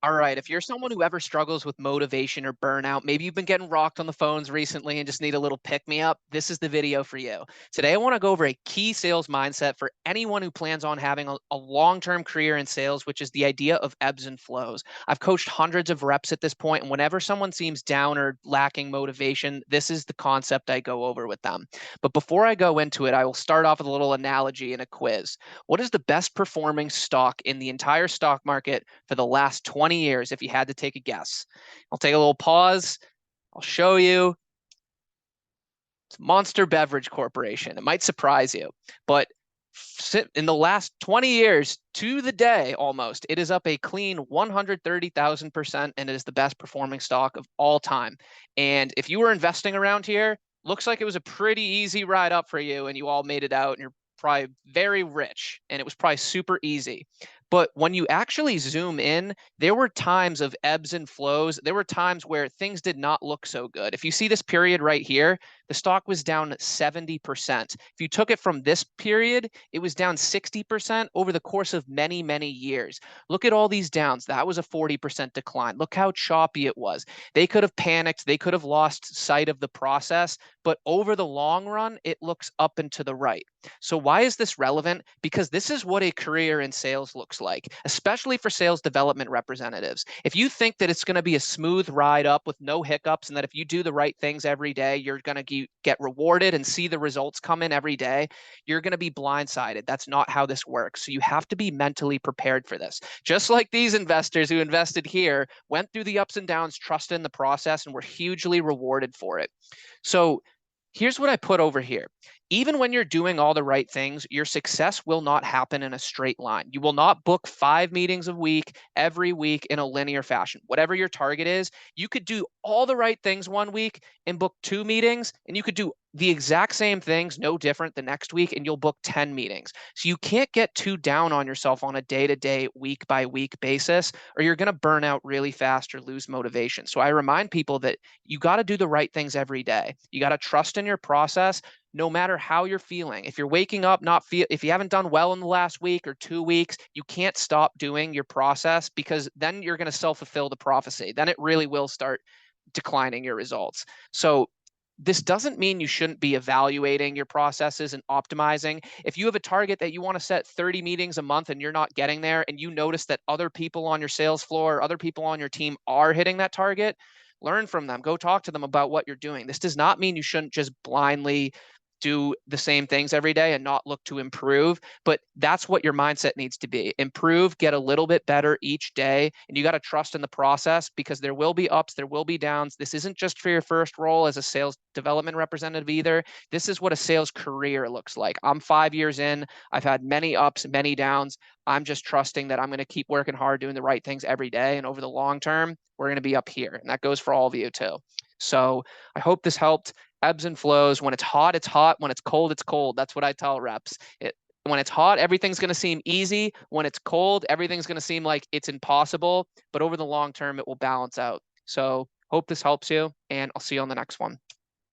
All right, if you're someone who ever struggles with motivation or burnout, maybe you've been getting rocked on the phones recently and just need a little pick me up, this is the video for you. Today, I want to go over a key sales mindset for anyone who plans on having a long term career in sales, which is the idea of ebbs and flows. I've coached hundreds of reps at this point, and whenever someone seems down or lacking motivation, this is the concept I go over with them. But before I go into it, I will start off with a little analogy and a quiz. What is the best performing stock in the entire stock market for the last 20 years if you had to take a guess? I'll take a little pause. I'll show you. It's Monster Beverage Corporation. It might surprise you, but in the last 20 years to the day almost, it is up a clean 130,000%, and it is the best performing stock of all time. And if you were investing around here, looks like it was a pretty easy ride up for you, and you all made it out, and you're probably very rich, and it was probably super easy. But when you actually zoom in, there were times of ebbs and flows. There were times where things did not look so good. If you see this period right here, the stock was down 70%. If you took it from this period, it was down 60% over the course of many, many years. Look at all these downs. That was a 40% decline. Look how choppy it was. They could have panicked. They could have lost sight of the process. But over the long run, it looks up and to the right. So why is this relevant? Because this is what a career in sales looks like, especially for sales development representatives. If you think that it's going to be a smooth ride up with no hiccups, and that if you do the right things every day, you're going to get rewarded and see the results come in every day, you're going to be blindsided. That's not how this works. So you have to be mentally prepared for this. Just like these investors who invested here went through the ups and downs, trusted in the process, and were hugely rewarded for it. So here's what I put over here. Even when you're doing all the right things, your success will not happen in a straight line. You will not book 5 meetings a week, every week in a linear fashion. Whatever your target is, you could do all the right things one week and book 2 meetings, and you could do the exact same things, no different, the next week, and you'll book 10 meetings. So you can't get too down on yourself on a day-to-day, week-by-week basis, or you're going to burn out really fast or lose motivation. So I remind people that you got to do the right things every day. You got to trust in your process, no matter how you're feeling. If you're waking up if you haven't done well in the last week or 2 weeks, you can't stop doing your process, because then you're going to self-fulfill the prophecy. Then it really will start declining your results. So this doesn't mean you shouldn't be evaluating your processes and optimizing. If you have a target that you want to set 30 meetings a month and you're not getting there, and you notice that other people on your sales floor, other people on your team are hitting that target, learn from them. Go talk to them about what you're doing. This does not mean you shouldn't just blindly do the same things every day and not look to improve, but that's what your mindset needs to be. Improve, get a little bit better each day, and you got to trust in the process, because there will be ups, there will be downs. This isn't just for your first role as a sales development representative either. This is what a sales career looks like. I'm 5 years in. I've had many ups, many downs. I'm just trusting that I'm going to keep working hard, doing the right things every day, and over the long term, we're going to be up here, and that goes for all of you too. So I hope this helped. Ebbs and flows. When it's hot, it's hot. When it's cold, it's cold. That's what I tell reps. When it's hot, everything's going to seem easy. When it's cold, everything's going to seem like it's impossible. But over the long term, it will balance out. So hope this helps you, and I'll see you on the next one.